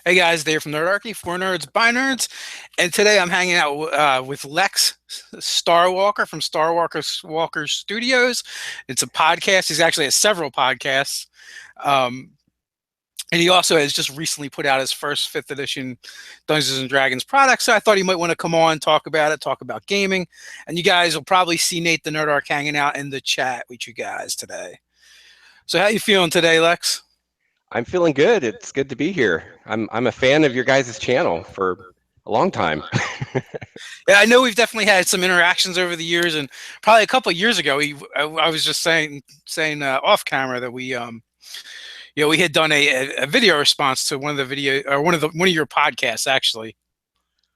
Hey guys, Dave from Nerdarchy, for nerds, by nerds, and today I'm hanging out with Lex Starwalker from Starwalker Studios. It's a podcast. He's actually has several podcasts, um, and he also has just recently put out his first fifth edition Dungeons and Dragons product. So I thought he might want to come on, talk about it, talk about gaming, and you guys will probably see Nate the Nerdarch hanging out in the chat with you guys today. So how you feeling today, Lex? I'm feeling good. It's good to be here. I'm a fan of your guys' channel for a long time. Yeah, I know we've definitely had some interactions over the years, and probably a couple of years ago, I was just saying off camera that we had done a video response to one of the video or one of your podcasts actually.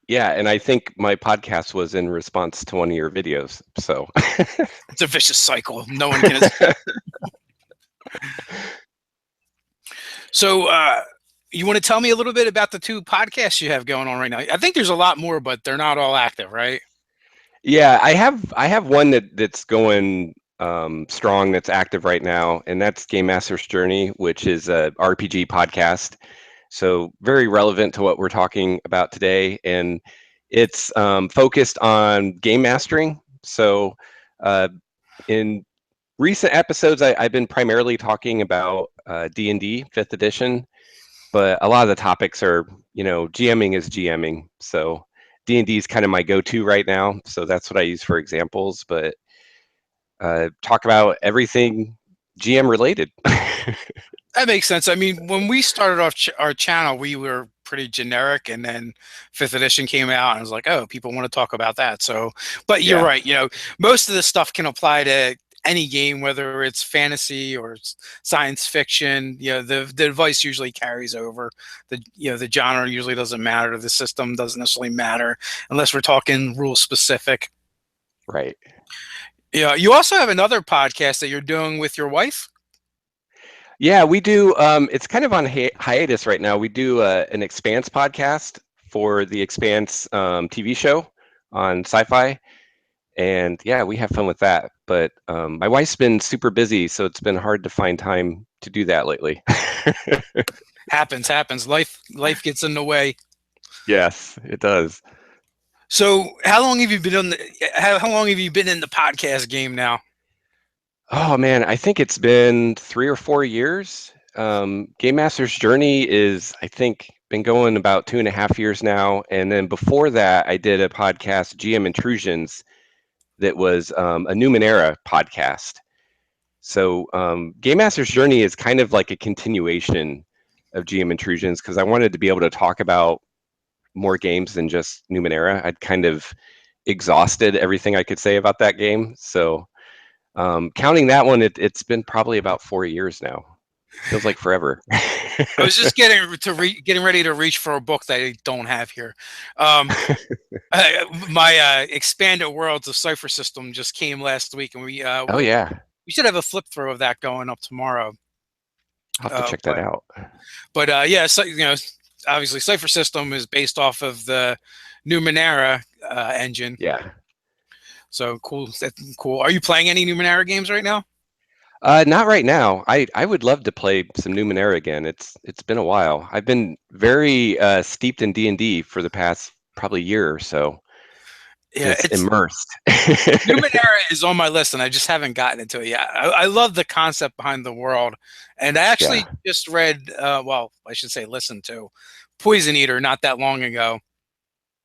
Yeah, and I think my podcast was in response to one of your videos. So It's a vicious cycle. No one can escape. So, you want to tell me a little bit about the two podcasts you have going on right now? I think there's a lot more, but they're not all active, right? yeah, I have one that's going strong that's active right now, and that's Game Master's Journey, which is a RPG podcast. So very relevant to what we're talking about today, and it's focused on game mastering. So uh, in recent episodes, I've been primarily talking about D&D fifth edition, but a lot of the topics are, GMing is GMing. So D&D is kind of my go-to right now. So that's what I use for examples, but talk about everything GM related. That makes sense. I mean, when we started off our channel, we were pretty generic, and then fifth edition came out, and I was like, oh, people want to talk about that. So, but you're Yeah, right. Most of this stuff can apply to any game, whether it's fantasy or science fiction. The advice usually carries over. The genre usually doesn't matter. The system doesn't necessarily matter unless we're talking rule specific. right. Yeah. You also have another podcast that you're doing with your wife. Yeah, we do. It's kind of on hiatus right now. We do an Expanse podcast for the Expanse TV show on Sci-Fi, and yeah, we have fun with that. But my wife's been super busy, so it's been hard to find time to do that lately. Happens. Life gets in the way. Yes, it does. So, how long have you been in the podcast game now? Oh man, I think it's been 3 or 4 years. Game Master's Journey is, I think, been going about 2.5 years now, and then before that, I did a podcast, GM Intrusions, that was a Numenera podcast. So Game Master's Journey is kind of like a continuation of GM Intrusions because I wanted to be able to talk about more games than just Numenera. I'd kind of exhausted everything I could say about that game. So counting that one, it's been probably about 4 years now. Feels like forever. I was just getting ready to reach for a book that I don't have here. Um, my expanded worlds of Cipher System just came last week, and Oh yeah, we should have a flip through of that going up tomorrow. I'll have to Uh, check that but out. yeah, so, obviously Cipher System is based off of the Numenera engine. Yeah. So cool. Cool. Are you playing any Numenera games right now? Not right now. I would love to play some Numenera again. It's been a while. I've been very steeped in D&D for the past probably year or so, Yeah, just it's immersed. Numenera is on my list, and I just haven't gotten into it yet. I love the concept behind the world, and I actually Yeah. just read, well, I should say, listened to Poison Eater not that long ago,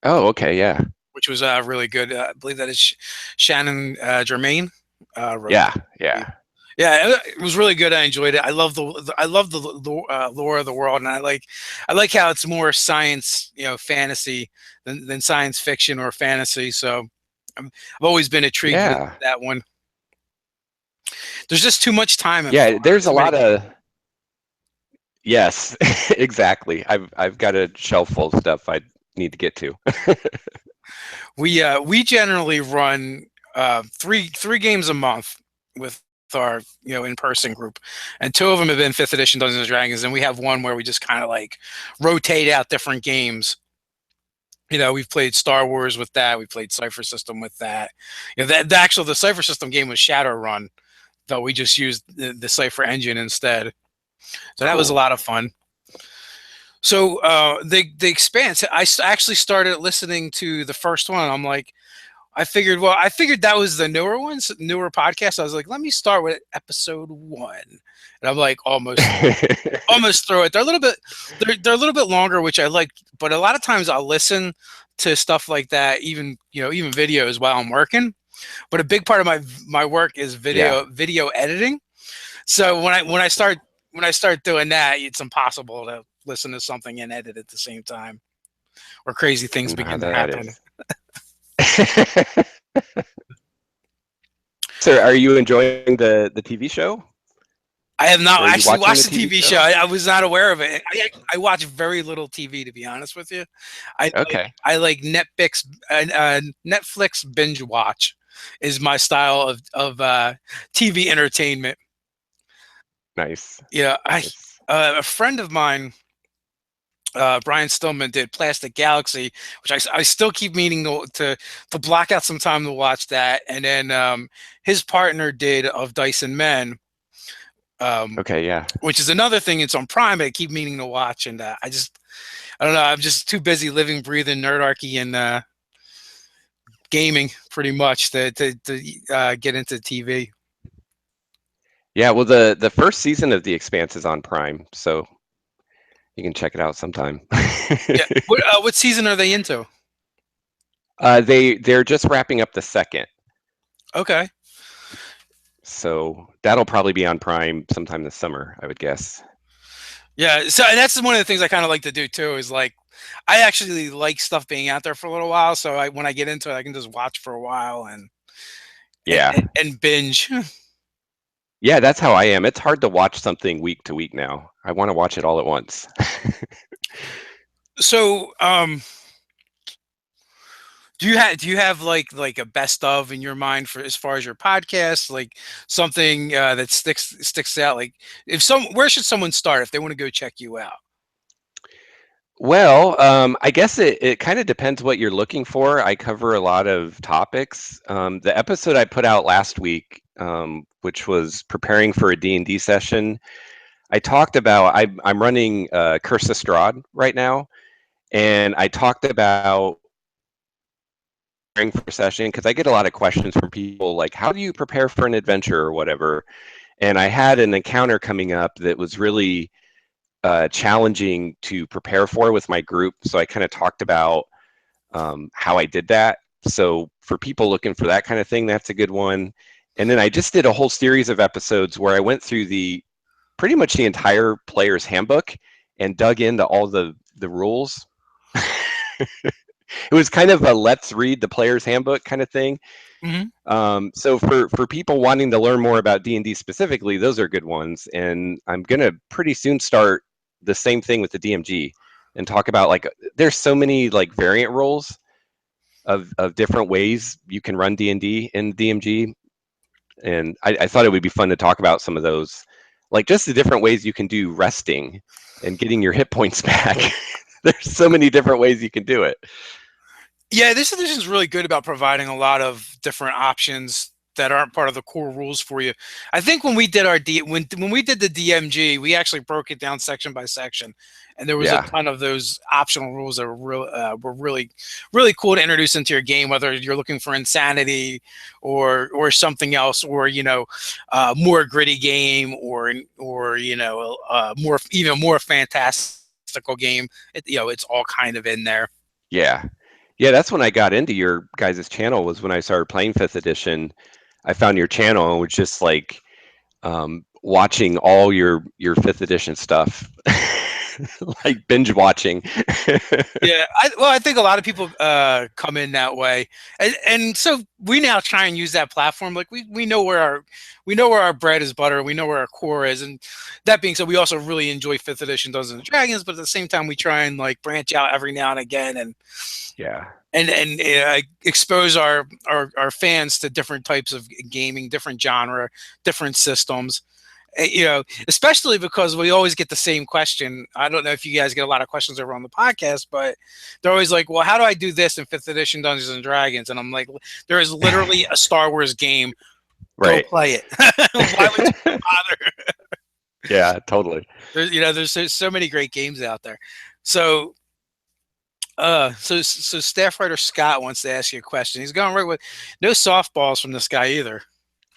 Oh, okay. Yeah. which was really good. I believe that is Shannon Germain wrote Yeah. that. Yeah. Yeah, it was really good. I enjoyed it. I love the lore of the world, and I like how it's more science, fantasy than science fiction or fantasy. So I've always been intrigued with Yeah. that one. There's just too much time and Yeah. There's a too many. lot of yes, exactly. I've got a shelf full of stuff I need to get to. We generally run three games a month with our in person group, and two of them have been fifth edition Dungeons and Dragons, and we have one where we just kind of like rotate out different games. We've played Star Wars with that. We played Cipher System with that. The Cipher System game was Shadowrun, though we just used the Cipher engine instead. So that was a Cool. lot of fun. So the Expanse. Actually started listening to the first one. I'm like, I figured that was the newer ones, newer podcast. I was like, let me start with episode one, and I'm like almost through it. They're a little bit longer, which I like, but a lot of times I'll listen to stuff like that, even even videos while I'm working. But a big part of my work is Yeah, video editing. So when I start doing that, it's impossible to listen to something and edit at the same time, or crazy I things know how begin to that happen. is. So, are you enjoying the TV show, I have not or are you actually watching watched the the TV TV show. show? I was not aware of it. I watch very little TV, to be honest with you. Okay, I like Netflix binge watch is my style of TV entertainment. nice, Yeah, I nice. a friend of mine, Brian Stillman, did Plastic Galaxy, which I still keep meaning to block out some time to watch that. And then his partner did Of Dice and Men, um, Okay, yeah. which is another thing. It's on Prime, but I keep meaning to watch, and I don't know. I'm just too busy living, breathing Nerdarchy and gaming, pretty much, to get into TV. Yeah, well, the first season of The Expanse is on Prime, so you can check it out sometime. Yeah. What season are they into? They're just wrapping up the second, Okay. so that'll probably be on Prime sometime this summer, I would guess. Yeah. So and that's one of the things I kind of like to do too. Is like, I actually like stuff being out there for a little while. So when I get into it, I can just watch for a while Yeah, and binge. yeah, that's how I am. It's hard to watch something week to week now. I want to watch it all at once. So do you have like a best of in your mind for as far as your podcast, like something that sticks out? Like, if some where should someone start if they want to go check you out? Well, I guess it kind of depends what you're looking for. I cover a lot of topics. The episode I put out last week, which was preparing for a D&D session, I talked about I'm running Curse of Strahd right now, and I talked about preparing for a session because I get a lot of questions from people like, how do you prepare for an adventure or whatever? And I had an encounter coming up that was really challenging to prepare for with my group. So I kind of talked about how I did that. So for people looking for that kind of thing, that's a good one. And then I just did a whole series of episodes where I went through the pretty much the entire player's handbook and dug into all the rules. It was kind of a let's read the player's handbook kind of thing. Hmm. So for people wanting to learn more about D&D specifically, those are good ones. And I'm gonna pretty soon start the same thing with the DMG and talk about like there's so many like variant roles of different ways you can run D&D in DMG, and I thought it would be fun to talk about some of those, like just the different ways you can do resting and getting your hit points back. There's so many different ways you can do it. Yeah, this edition is really good about providing a lot of different options that aren't part of the core rules for you. I think when we did when we did the DMG, we actually broke it down section by section, and there was a Yeah, ton of those optional rules that were really cool to introduce into your game, whether you're looking for insanity or something else, or more gritty game, or more even more fantastical game. It's all kind of in there. yeah, yeah. That's when I got into your guys' channel, was when I started playing fifth edition. I found your channel and was just like watching all your fifth edition stuff, like binge watching. Yeah, I think a lot of people come in that way, and so we now try and use that platform. Like we know where our bread is butter. We know where our core is, and that being said, we also really enjoy fifth edition Dungeons and Dragons. But at the same time, we try and like branch out every now and again, Yeah, and expose our fans to different types of gaming, different genre, different systems. Especially because we always get the same question. I don't know if you guys get a lot of questions over on the podcast, but they're always like, well, how do I do this in fifth edition Dungeons and Dragons? And I'm like, there is literally a Star Wars game. Go right. play it. Why would you bother? Yeah, totally. There's so many great games out there. So, so staff writer Scott wants to ask you a question. He's going right with no softballs from this guy either.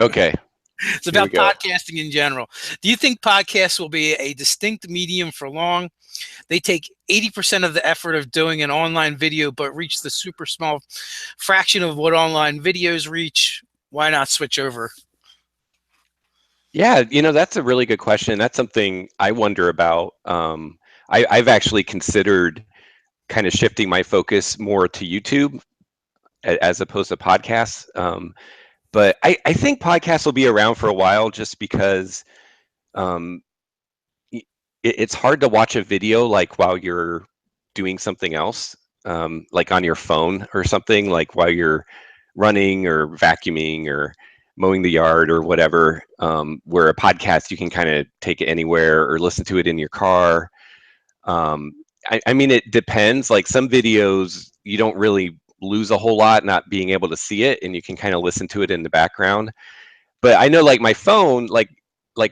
Okay, It's here we about go. podcasting in general. Do you think podcasts will be a distinct medium for long? They take 80% of the effort of doing an online video, but reach the super small fraction of what online videos reach. Why not switch over? Yeah, that's a really good question. That's something I wonder about. I've actually considered kind of shifting my focus more to YouTube as opposed to podcasts. But I think podcasts will be around for a while just because um, it's hard to watch a video like while you're doing something else, like on your phone or something, like while you're running or vacuuming or mowing the yard or whatever. Where a podcast, you can kind of take it anywhere or listen to it in your car. Um, I mean, it depends. Like some videos, you don't really lose a whole lot not being able to see it, and you can kind of listen to it in the background. But I know, like my phone, like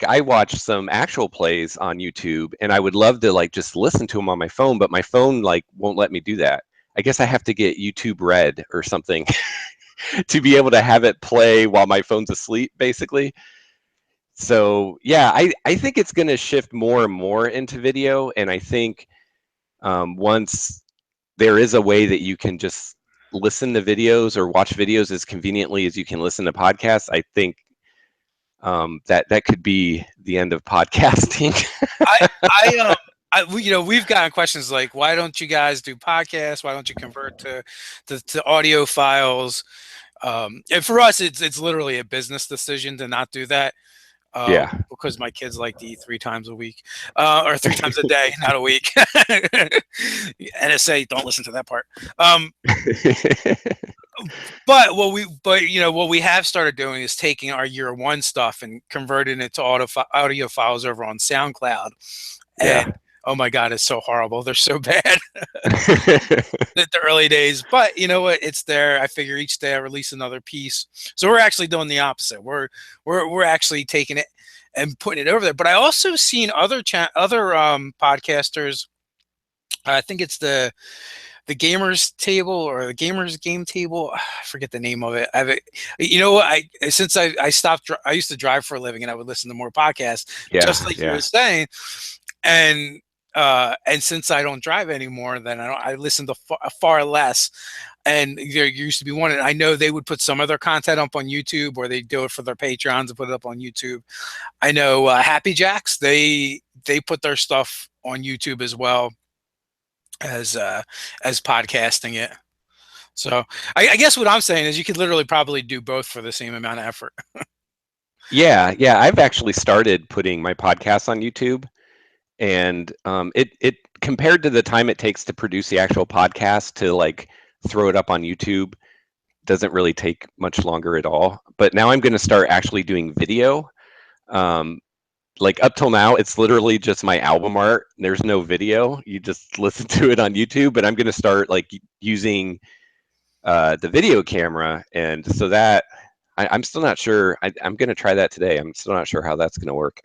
I watch some actual plays on YouTube, and I would love to like just listen to them on my phone, but my phone like won't let me do that. I guess I have to get YouTube Red or something to be able to have it play while my phone's asleep, basically. So yeah, I think it's going to shift more and more into video, and I think once there is a way that you can just listen to videos or watch videos as conveniently as you can listen to podcasts, I think that could be the end of podcasting. I, we've gotten questions like, why don't you guys do podcasts? Why don't you convert to audio files? And for us, it's literally a business decision to not do that. Yeah. Because my kids like to eat 3 times a week, or 3 times a day, not a week. NSA, don't listen to that part. But what we have started doing is taking our year one stuff and converting it to audio files over on SoundCloud. Yeah. And oh my God, it's so horrible. They're so bad. The early days, but you know what? It's there. I figure each day I release another piece. So we're actually doing the opposite. We're actually taking it and putting it over there. But I also seen other podcasters. I think it's the gamers table or the gamers game table. I forget the name of it. You know what? I stopped. I used to drive for a living, and I would listen to more podcasts, Yeah. just like you were Yeah. saying. And and since I don't drive anymore, then I listen to far less. And there used to be one, and I know they would put some of their content up on YouTube, or they do it for their Patreons and put it up on YouTube. I know Happy Jacks, they put their stuff on YouTube as well as podcasting it. So I guess what I'm saying is you could literally probably do both for the same amount of effort. Yeah. Yeah. I've actually started putting my podcasts on YouTube, and it compared to the time it takes to produce the actual podcast to like throw it up on YouTube doesn't really take much longer at all. But now I'm going to start actually doing video. Um, like up till now, it's literally just my album art. There's no video. You just listen to it on YouTube. But I'm going to start like using the video camera, and so that I'm still not sure. I'm going to try that today. I'm still not sure how that's going to work.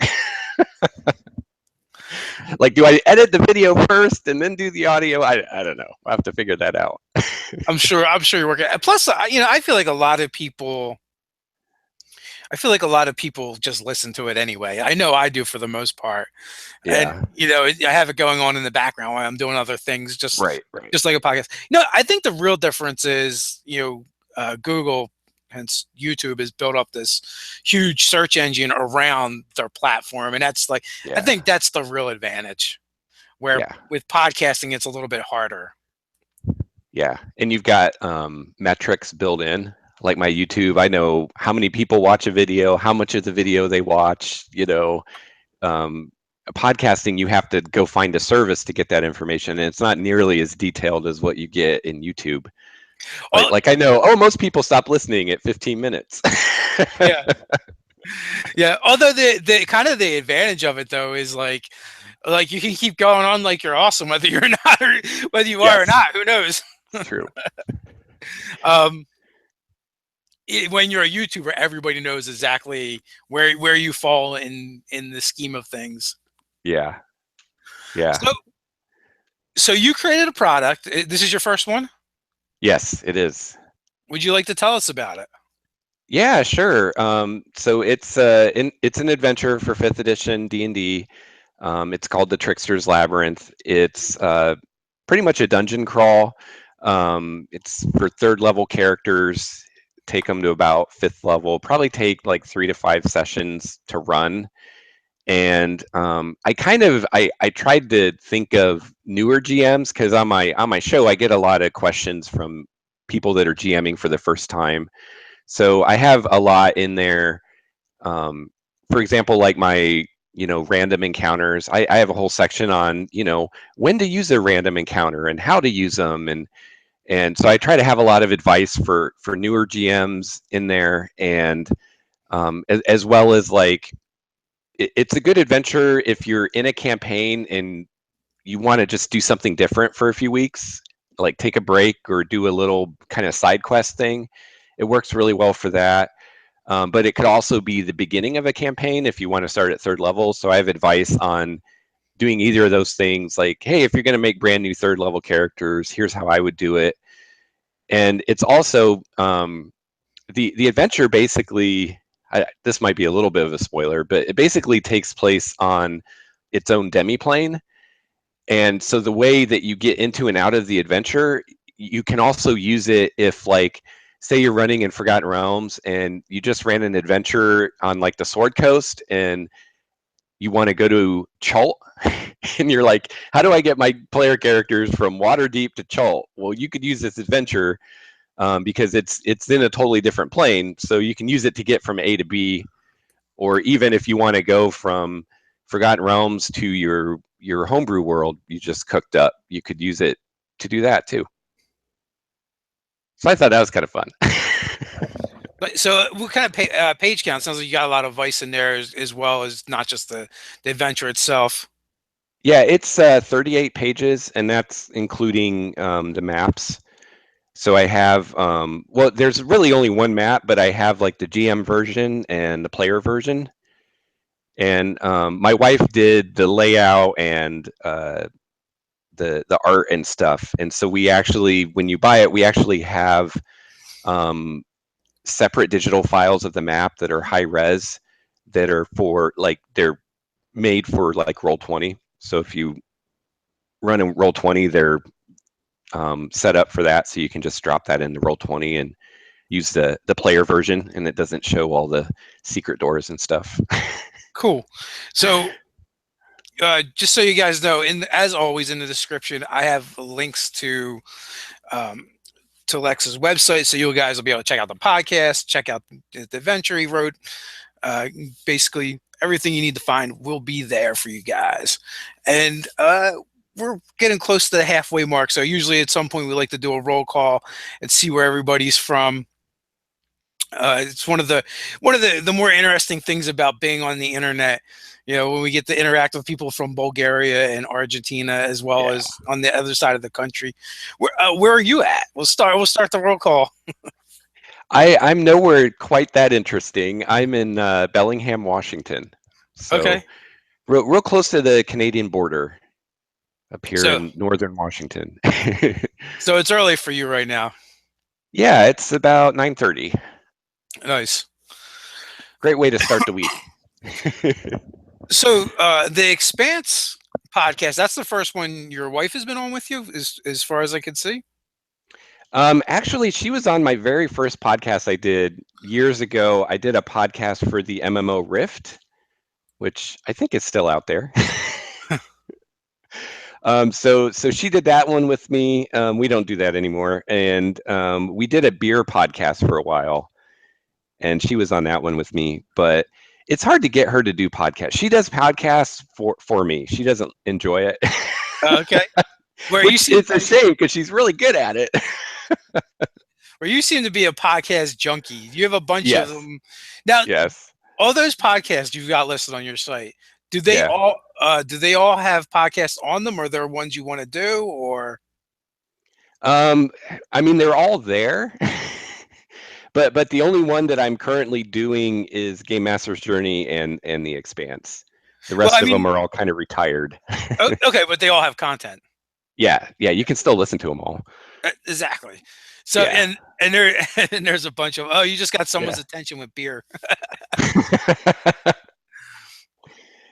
Like, do I edit the video first and then do the audio? I don't know. I'll have to figure that out. I'm sure you're working. Plus, I feel like a lot of people. I feel like a lot of people just listen to it anyway. I know I do for the most part, and Yeah. I have it going on in the background while I'm doing other things, just Right. Right. just like a podcast. I think the real difference is Google, hence YouTube, has built up this huge search engine around their platform, and that's like I Yeah. think that's the real advantage. Where Yeah. with podcasting, it's a little bit harder. Yeah. And you've got metrics built in. Like my YouTube, I know how many people watch a video, how much of the video they watch. Um, Podcasting, you have to go find a service to get that information, and it's not nearly as detailed as what you get in YouTube. Like, Oh, like I know, most people stop listening at 15 minutes. yeah, yeah. Although the kind of the advantage of it though is like you can keep going on like you're awesome whether you're not or whether you are or Yes, not. Who knows? it's true. Um, when you're a YouTuber, everybody knows exactly where you fall in the scheme of things. Yeah, yeah. So So you created a product. This is your first one. Yes, it is. Would you like to tell us about it? Yeah, sure. So it's an adventure for fifth edition D&D. It's called the Trickster's Labyrinth. It's pretty much a dungeon crawl. It's for third level characters. Take them to about fifth level. Probably take like 3 to 5 sessions to run. And I tried to think of newer GMs because on my show I get a lot of questions from people that are GMing for the first time. So I have a lot in there. Um, for example, like my random encounters. I have a whole section on when to use a random encounter and how to use them, and so I try to have a lot of advice for newer GMs in there, and as well as like it's a good adventure if you're in a campaign and you want to just do something different for a few weeks, like take a break or do a little kind of side quest thing. It works really well for that. But it could also be the beginning of a campaign if you want to start at third level. So I have advice on doing either of those things. Like, hey, if you're going to make brand new third level characters, here's how I would do it. And it's also the adventure basically. This might be a little bit of a spoiler, but it basically takes place on its own demi-plane. And so the way that you get into and out of the adventure, you can also use it if, like, say you're running in Forgotten Realms and you just ran an adventure on like the Sword Coast and you want to go to Chult and you're like, how do I get my player characters from Waterdeep to Chult? Well, you could use this adventure because it's in a totally different plane, so you can use it to get from A to B, or even if you want to go from Forgotten Realms to your homebrew world you just cooked up, you could use it to do that too. So I thought that was kind of fun. But so, what kind of page count? Sounds like you got a lot of vice in there, as well as not just the adventure itself. Yeah, it's 38 pages, and that's including the maps. So I have, well, there's really only one map, but I have like the GM version and the player version. And my wife did the layout and the art and stuff. And so we actually, when you buy it, we actually have um, separate digital files of the map that are high res, that are for like they're made for like Roll20. So if you run in Roll20, they're set up for that, so you can just drop that into Roll20 and use the player version, and it doesn't show all the secret doors and stuff. Cool. So, just so you guys know, as always in the description, I have links um, to Lex's website, so you guys will be able to check out the podcast, check out the adventure he wrote. Basically, everything you need to find will be there for you guys. And we're getting close to the halfway mark, so usually at some point we like to do a roll call and see where everybody's from. It's one of the more interesting things about being on the internet. You know, when we get to interact with people from Bulgaria and Argentina, as well Yeah. as on the other side of the country. Where are you at? We'll start the roll call. I'm nowhere quite that interesting. I'm in Bellingham, Washington. So Okay, real close to the Canadian border up here so in northern Washington. so it's early for you right now. Yeah, it's about 9:30. Nice. Great way to start the week. So the Expanse podcast, that's the first one your wife has been on with you, as far as I can see. Actually, she was on my very first podcast I did years ago. I did a podcast for the MMO Rift, which I think is still out there. So she did that one with me. We don't do that anymore, and we did a beer podcast for a while, and she was on that one with me. But it's hard to get her to do podcasts. She does podcasts for me. She doesn't enjoy it, Okay. Where you which seem is a shame because she's really good at it. where you seem to be a podcast junkie. You have a bunch of Yes, them. Now, yes, all those podcasts you've got listed on your site, do they yeah. all do they all have podcasts on them, or are there ones you want to do, or Um, I mean, they're all there, but the only one that I'm currently doing is Game Master's Journey and the Expanse. The well, rest I of them mean, are all kind of retired. okay, but they all have content. Yeah, yeah, you can still listen to them all. Exactly. So Yeah. and there and there's a bunch of, oh, you just got someone's Yeah. attention with beer.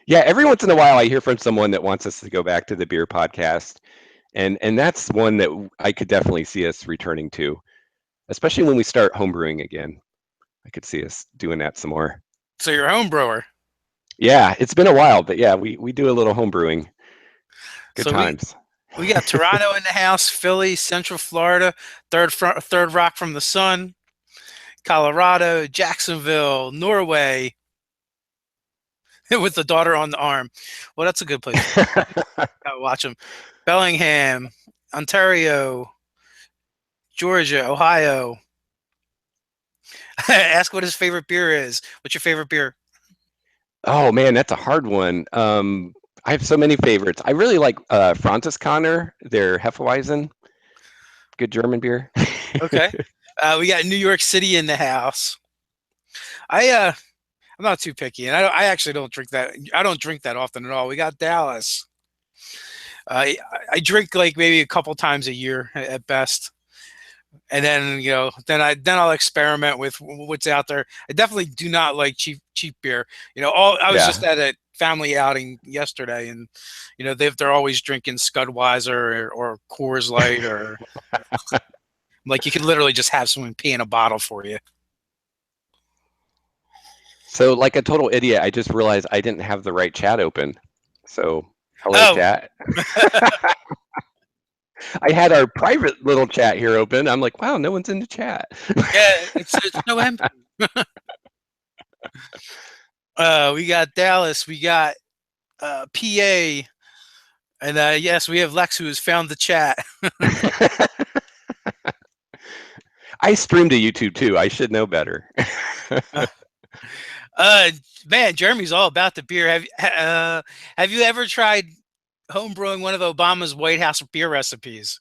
Yeah, every once in a while I hear from someone that wants us to go back to the beer podcast, and that's one that I could definitely see us returning to, especially when we start homebrewing again. I could see us doing that some more. So you're a home brewer. Yeah, it's been a while, but yeah, we do a little homebrewing. Good So times. we got Toronto in the house, Philly, Central Florida, third rock from the sun, Colorado, Jacksonville, Norway, with the daughter on the arm. Well, that's a good place to watch them. Bellingham, Ontario, Georgia, Ohio. Ask what his favorite beer is. What's your favorite beer? Oh man, that's a hard one. I have so many favorites. I really like Francis Connor, their Hefeweizen, good German beer. Okay. We got New York City in the house. I'm not too picky, and I actually don't drink that. I don't drink that often at all. We got Dallas. I I drink like maybe a couple times a year at best, and then I'll experiment with what's out there. I definitely do not like cheap beer. All I was just Yeah. at a family outing yesterday, and they're always drinking Scudweiser or Coors Light, or like you could literally just have someone pee in a bottle for you. So, like a total idiot, I just realized I didn't have the right chat open. So, hello, Oh, chat. I had our private little chat here open. I'm like, wow, no one's in the chat. yeah, it's so empty. We got Dallas, we got PA, and yes, we have Lex who has found the chat. I stream to YouTube too. I should know better. uh, uh, Man, Jeremy's all about the beer. Have you ever tried homebrewing one of Obama's White House beer recipes?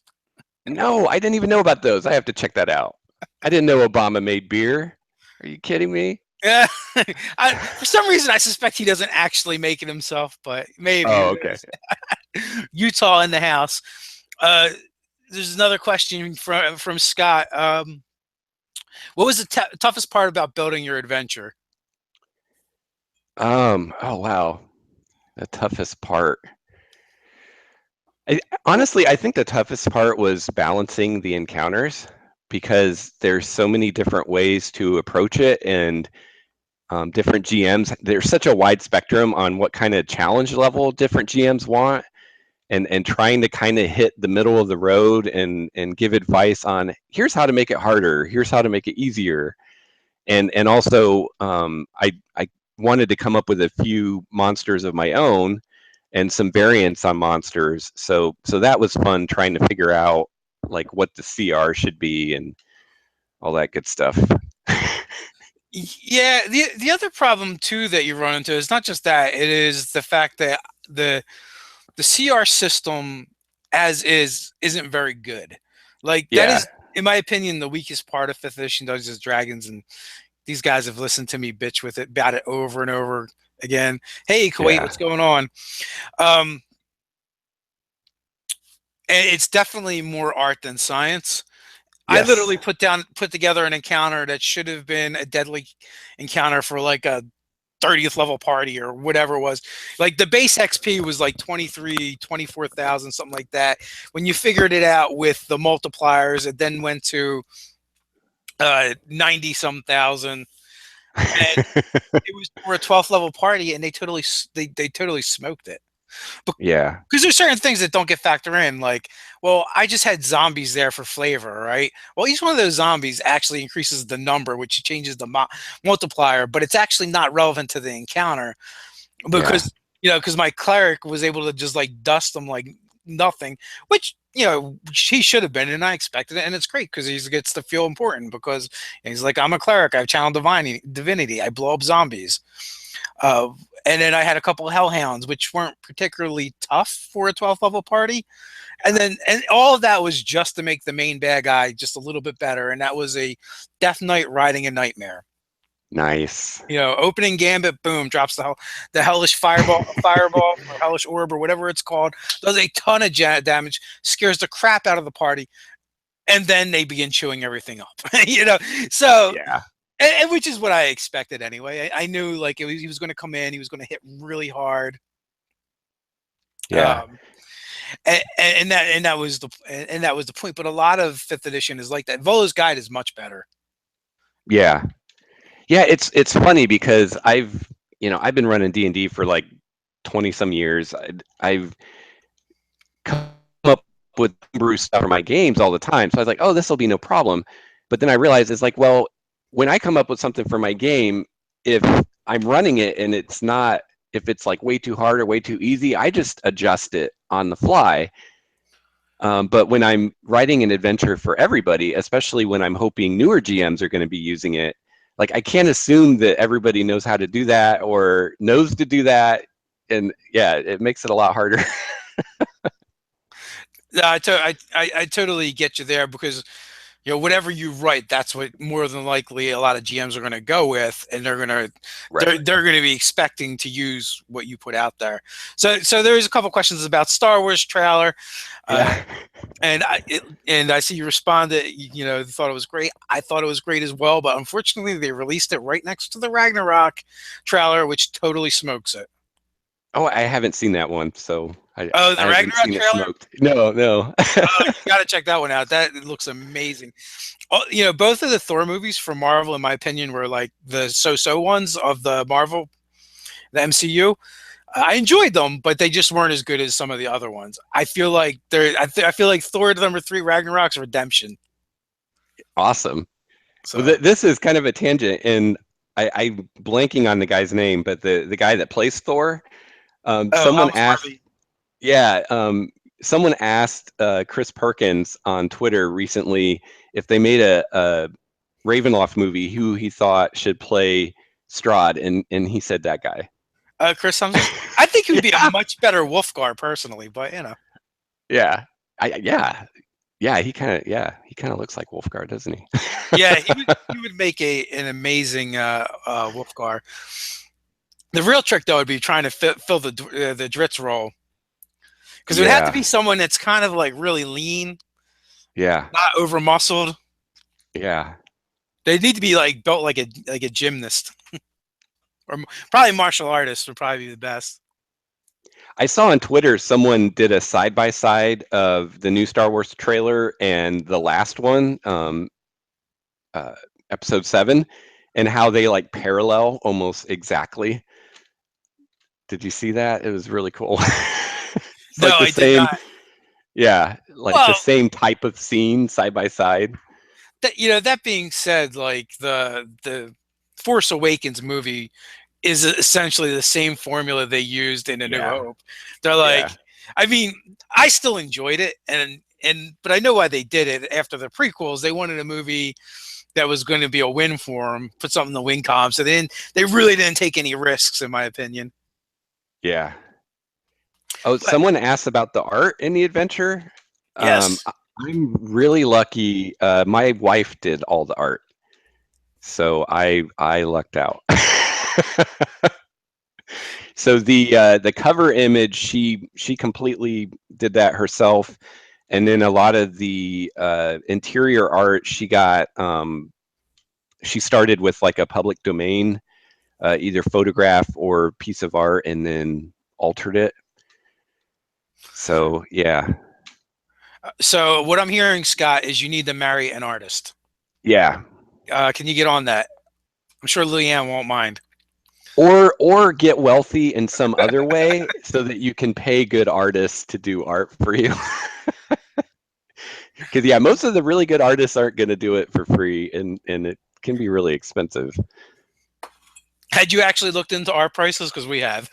No, I didn't even know about those. I have to check that out. I didn't know Obama made beer. Are you kidding me? Yeah, for some reason I suspect he doesn't actually make it himself, but maybe. Oh, Who okay. knows? Utah in the house. Uh, there's another question from Scott. What was the toughest part about building your adventure? Oh wow. The toughest part. Honestly, I think the toughest part was balancing the encounters because there's so many different ways to approach it and different GMs. There's such a wide spectrum on what kind of challenge level different GMs want, and trying to kind of hit the middle of the road and give advice on here's how to make it harder, here's how to make it easier, and also I wanted to come up with a few monsters of my own and some variants on monsters. So that was fun trying to figure out like what the CR should be and all that good stuff. Yeah, the other problem too that you run into is not just that; it is the fact that the the CR system as is isn't very good. Like that Yeah, is, in my opinion, the weakest part of Fifth Edition Dungeons and Dragons, and these guys have listened to me bitch with it about it over and over again. Hey, Kuwait, yeah, what's going on? Um, and it's definitely more art than science. I yes, literally put together an encounter that should have been a deadly encounter for like a 30th level party or whatever it was. Like the base XP was like 23, 24,000, something like that. When you figured it out with the multipliers, it then went to 90 some thousand. And it was for a 12th level party, and they totally smoked it. yeah, Because there's certain things that don't get factored in, like, well, I just had zombies there for flavor, right? Well, each one of those zombies actually increases the number, which changes the multiplier, but it's actually not relevant to the encounter yeah, because because my cleric was able to just like dust them like nothing, which he should have been, and I expected it, and it's great because he gets to feel important because he's like, I'm a cleric, I've channeled divinity, I blow up zombies. Uh, and then I had a couple of hellhounds, which weren't particularly tough for a 12th level party. And all of that was just to make the main bad guy just a little bit better. And that was a Death Knight riding a nightmare. Nice. Opening gambit, boom, drops the hellish fireball or hellish orb or whatever it's called. Does a ton of damage, scares the crap out of the party, and then they begin chewing everything up. So Yeah. and which is what I expected anyway. I knew like he was going to come in, he was going to hit really hard. Yeah. Um, and that was the point. But a lot of fifth edition is like that. Volo's Guide is much better. Yeah. Yeah, it's funny because I've been running D&D for like 20 some years. I've come up with brew stuff for my games all the time. So I was like, oh, this will be no problem. But then I realized it's like, well, when I come up with something for my game, if I'm running it and it's not, if it's like way too hard or way too easy, I just adjust it on the fly. But when I'm writing an adventure for everybody, especially when I'm hoping newer GMs are going to be using it, like I can't assume that everybody knows how to do that or knows to do that. And yeah, it makes it a lot harder. I totally get you there because whatever you write, that's what more than likely a lot of GMs are going to go with, and they're going to Right. they're going to be expecting to use what you put out there. So there's a couple questions about Star Wars trailer, uh, Yeah. and I see you responded. Thought it was great. I thought it was great as well, but unfortunately, they released it right next to the Ragnarok trailer, which totally smokes it. Oh, I haven't seen that one, so Oh, I the haven't Ragnarok seen it trailer. smoked. No, no. Oh, you got to check that one out. That looks amazing. Oh, both of the Thor movies from Marvel, in my opinion, were like the so-so ones of the MCU. I enjoyed them, but they just weren't as good as some of the other ones. I feel like I feel like Thor number three, Ragnarok's redemption. Awesome. Well, So, this is kind of a tangent, and I'm blanking on the guy's name, but the guy that plays Thor, oh, someone Helm's asked, Harvey. yeah, someone asked Chris Perkins on Twitter recently if they made a Ravenloft movie, who he thought should play Strahd, and he said that guy. Chris Hemsworth. I think he would be a Yeah, much better Wolfgar personally, but yeah, yeah. He kind of looks like Wolfgar, doesn't he? yeah, he would make an amazing Wolfgar. The real trick though would be trying to fill the Dritz role because it would have to be Yeah, someone that's kind of like really lean, yeah, not over muscled. yeah. They need to be like built like a gymnast or probably martial artist would probably be the best. I saw on Twitter someone did a side by side of the new Star Wars trailer and the last one, uh, Episode 7, and how they like parallel almost exactly. Did you see that? It was really cool. It's No, like the I did same, not. yeah, like the Well, same type of scene side by side. that being said, like the Force Awakens movie is essentially the same formula they used in A New Yeah, Hope. They're like, yeah, I mean, I still enjoyed it, but I know why they did it. After the prequels, they wanted a movie that was going to be a win for them, put something in the win column. So they really didn't take any risks, in my opinion. yeah. Oh, But someone asked about the art in the adventure. yes, I'm really lucky. My wife did all the art, so I lucked out. So the cover image, she completely did that herself, and then a lot of the interior art she got. She started with like a public domain, either photograph or piece of art, and then altered it. So yeah, so what I'm hearing, Scott, is you need to marry an artist. yeah. Can you get on that? I'm sure Leanne won't mind. Or get wealthy in some other way so that you can pay good artists to do art for you. Because yeah, most of the really good artists aren't going to do it for free, and it can be really expensive. Had you actually looked into our prices? Because we have.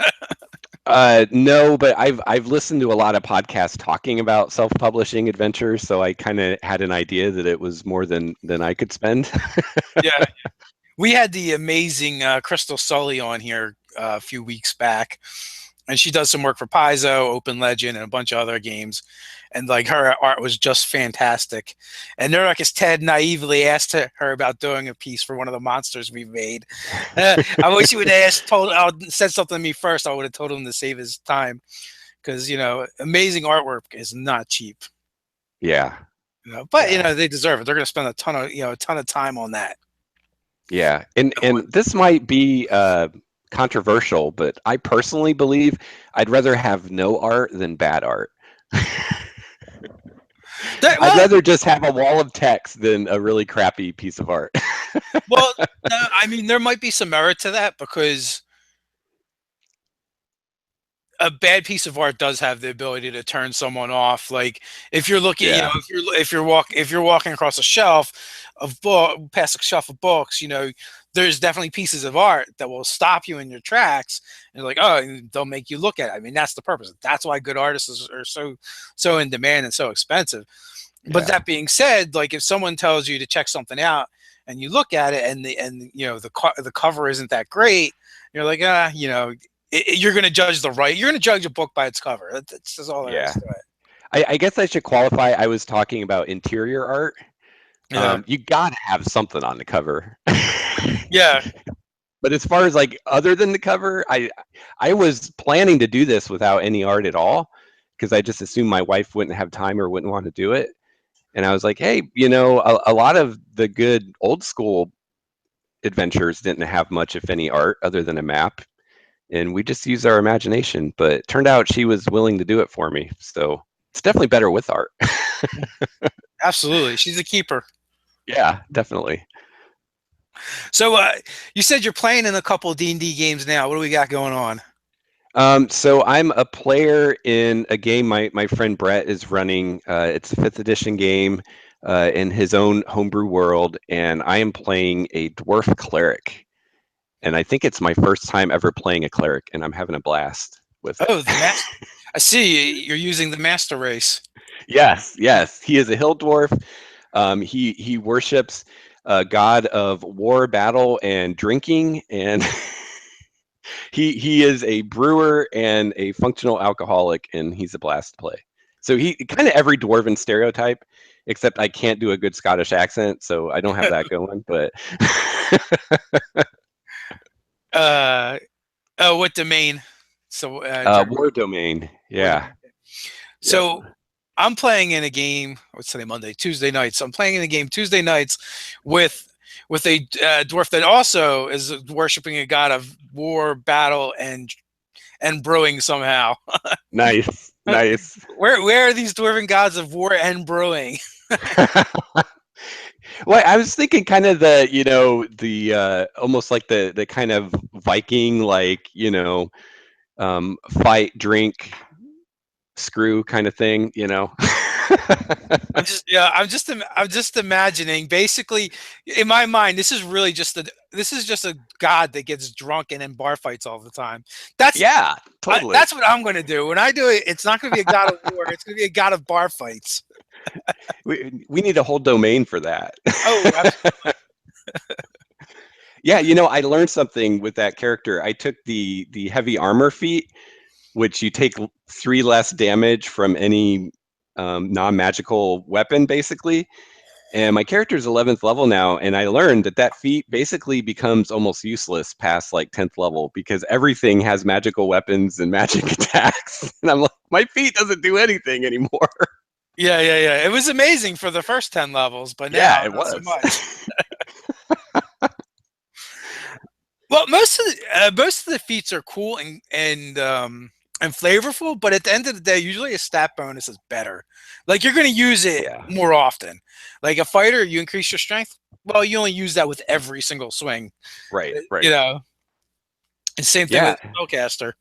No, but I've listened to a lot of podcasts talking about self-publishing adventures, so I kind of had an idea that it was more than I could spend. Yeah, we had the amazing Crystal Sully on here a few weeks back, and she does some work for Paizo, Open Legend, and a bunch of other games. And like her art was just fantastic. And Nerdarchy Ted naively asked her about doing a piece for one of the monsters we made. I wish he would have said something to me first. I would have told him to save his time because amazing artwork is not cheap. Yeah. But Yeah. they deserve it. They're going to spend a ton of time on that. Yeah. And this might be controversial, but I personally believe I'd rather have no art than bad art. I'd Well, rather just have a wall of text than a really crappy piece of art. well, no, I mean, there might be some merit to that because a bad piece of art does have the ability to turn someone off. Like if you're looking, Yeah. if you're walking across a shelf of book past a shelf of books, there's definitely pieces of art that will stop you in your tracks. And you're like, oh, they'll make you look at it. I mean, that's the purpose. That's why good artists are so in demand and so expensive. But Yeah. that being said, like if someone tells you to check something out and you look at it and the cover isn't that great, you're like, you're going to judge you're going to judge a book by its cover. That's just all there is Yeah. to it. I guess I should qualify. I was talking about interior art. Yeah. You gotta have something on the cover. Yeah. But as far as like other than the cover, I was planning to do this without any art at all because I just assumed my wife wouldn't have time or wouldn't want to do it. And I was like, hey, a lot of the good old school adventures didn't have much, if any, art other than a map. And we just used our imagination. But it turned out she was willing to do it for me. So it's definitely better with art. Absolutely. She's a keeper. Yeah, definitely. So you said you're playing in a couple of D&D games now. What do we got going on? So I'm a player in a game my friend Brett is running. It's a 5th edition game in his own homebrew world, and I am playing a dwarf cleric. And I think it's my first time ever playing a cleric, and I'm having a blast with it. Oh, the master. I see you're using the master race. Yes, yes. He is a hill dwarf. He worships a god of war, battle, and drinking, and he is a brewer and a functional alcoholic, and he's a blast to play. So he kind of every dwarven stereotype, except I can't do a good Scottish accent, so I don't have that going. But uh, what domain? So war domain, war yeah, domain. yep, So I'm playing in a game. What's today? Monday, Tuesday nights. I'm playing in a game Tuesday nights with a dwarf that also is worshiping a god of war, battle, and brewing somehow. nice, nice. Where are these dwarven gods of war and brewing? Well, I was thinking kind of the almost like the kind of Viking like fight, drink, screw kind of thing. I'm just imagining. Basically, in my mind, this is just a god that gets drunk and in bar fights all the time. That's Yeah, totally. that's what I'm going to do when I do it. It's not going to be a god of war. It's going to be a god of bar fights. We need a whole domain for that. Oh, absolutely. Yeah, I learned something with that character. I took the heavy armor feat, which you take 3 less damage from any non-magical weapon, basically. And my character's 11th level now, and I learned that feat basically becomes almost useless past like 10th level because everything has magical weapons and magic attacks. And I'm like, my feat doesn't do anything anymore. Yeah. It was amazing for the first 10 levels, but Yeah, now it not so was. much. Well, most of the feats are cool and flavorful, but at the end of the day, usually a stat bonus is better. Like you're going to use it Yeah, more often. Like a fighter, you increase your strength. Well, you only use that with every single swing. right, You right. know, and same thing with Yeah, a spellcaster.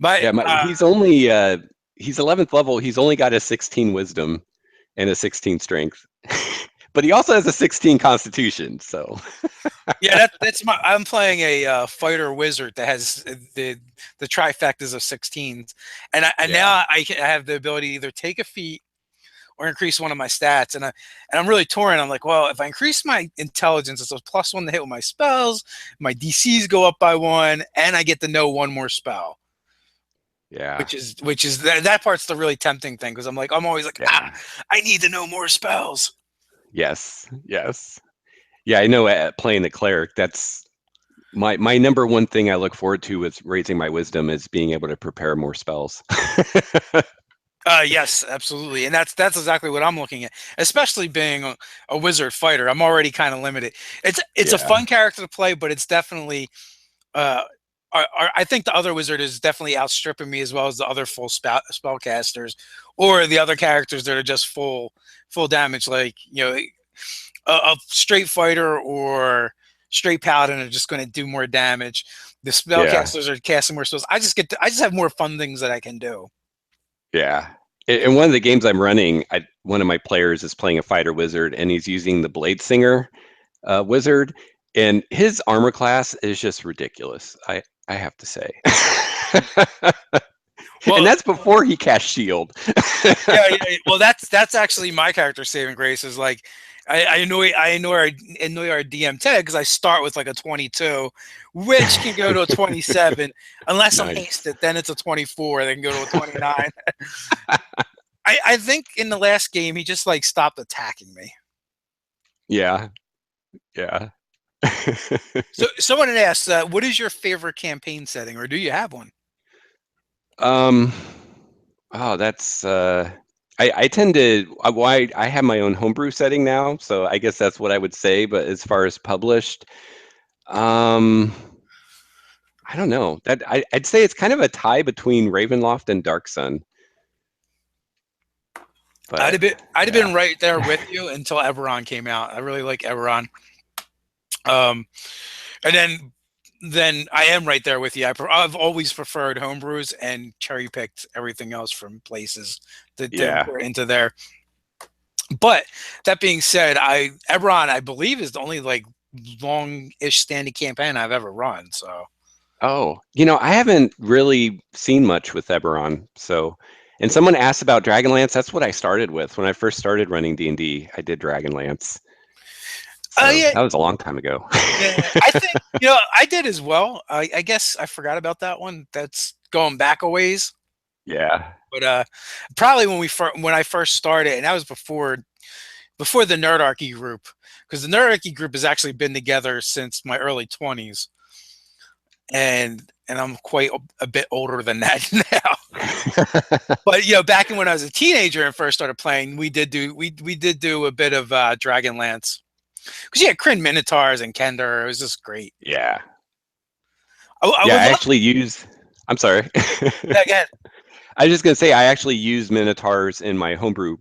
But yeah. He's 11th level. He's only got a 16 wisdom and a 16 strength, but he also has a 16 constitution. So yeah, that's my. I'm playing a fighter wizard that has the trifectas of 16s, and yeah, now I have the ability to either take a feat or increase one of my stats. And I'm really torn. I'm like, well, if I increase my intelligence, it's a +1 to hit with my spells. My DCs go up by 1, and I get to know one more spell. Yeah. which is that part's the really tempting thing because I'm always like, Yeah. I need to know more spells. Yes. Yes. Yeah, I know playing the cleric, that's my number one thing I look forward to with raising my wisdom is being able to prepare more spells. Yes, absolutely, and that's exactly what I'm looking at. Especially being a wizard fighter, I'm already kind of limited. It's a Yeah. fun character to play, but it's definitely uh, I think the other wizard is definitely outstripping me as well as the other full spellcasters, or the other characters that are just full damage, like a straight fighter or straight paladin are just going to do more damage. The Yeah. spellcasters are casting more spells. I just have more fun things that I can do. Yeah. In one of the games I'm running, one of my players is playing a fighter wizard, and he's using the Blade Singer wizard, and his armor class is just ridiculous. I have to say, and Well, that's before he cast shield. yeah. Well, that's actually my character saving grace is like I annoy our DM Ted because I start with like a 22, which can go to a 27 unless I'm Nice. hasted. Then it's a 24. They can go to a 29. I think in the last game he just like stopped attacking me. Yeah. Yeah. So someone had asked, what is your favorite campaign setting, or do you have one? um. Oh, that's I tend to why I have my own homebrew setting now, so I guess that's what I would say. But as far as published, um, I don't know. I'd say it's kind of a tie between Ravenloft and Dark Sun. But I'd have been yeah, right there with you until Eberron came out. I really like Eberron. Um, and then I am right there with you. I've always preferred homebrews and cherry picked everything else from places that yeah, import into there. But that being said, I Eberron I believe is the only like long-ish standing campaign I've ever run. So oh, I haven't really seen much with Eberron. So, and someone asked about Dragonlance. That's what I started with when I first started running D&D. I did Dragonlance. So yeah, that was a long time ago. yeah, I think I did as well. I guess I forgot about that one. That's going back a ways. Yeah, But probably when I first started, and that was before the Nerdarchy group, because the Nerdarchy group has actually been together since my early 20s, and I'm quite a bit older than that now. But back in when I was a teenager and first started playing, we did do a bit of Dragonlance because you had Kryn Minotaurs and Kender. It was just great. yeah, I yeah. would I love actually use. I'm sorry. that again. I was just gonna say I actually use Minotaurs in my homebrew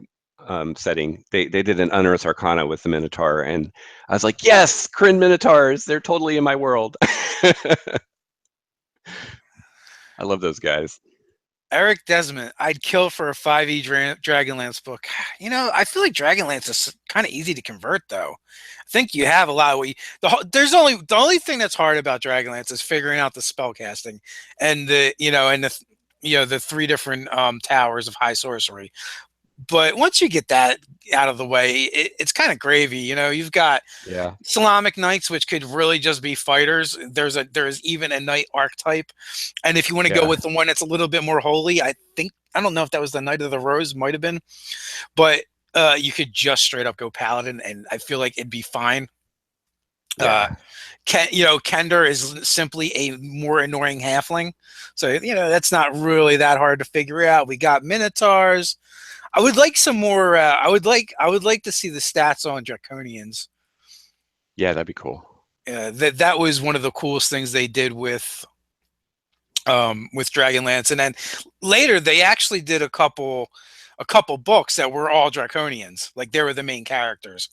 setting. They did an Unearth Arcana with the Minotaur, and I was like, yes, Kryn Minotaurs. They're totally in my world. I love those guys. Eric Desmond, I'd kill for a 5e Dragonlance book. I feel like Dragonlance is kind of easy to convert, though. I think you have a lot of the only thing that's hard about Dragonlance is figuring out the spell casting and the three different towers of high sorcery. But once you get that out of the way, it's kind of gravy. You've got Yeah, Islamic knights, which could really just be fighters. There's even a knight archetype, and if you want to go yeah, with the one that's a little bit more holy, I don't know if that was the Knight of the Rose, might have been, but you could just straight up go paladin, and I feel like it'd be fine. Uh, yeah, Kender is simply a more annoying halfling, so that's not really that hard to figure out. We got minotaurs. I would like some more. I would like to see the stats on draconians. yeah. That'd be cool. That was one of the coolest things they did with Dragonlance, and then later they actually did a couple books that were all draconians, like they were the main characters,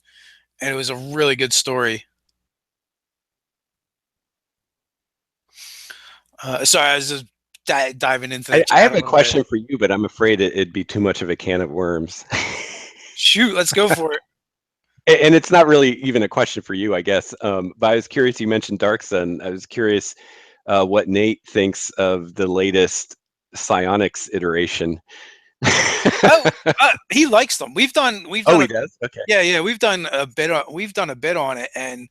and it was a really good story. Sorry, I was just diving into the I chat have a a little bit. question for you, but I'm afraid it'd be too much of a can of worms. Shoot, let's go for it. And it's not really even a question for you, I guess. But I was curious. You mentioned Dark Sun. I was curious what Nate thinks of the latest Psionics iteration. Oh, he likes them. We've Oh, done he a does. Okay. yeah, we've done a bit on it, and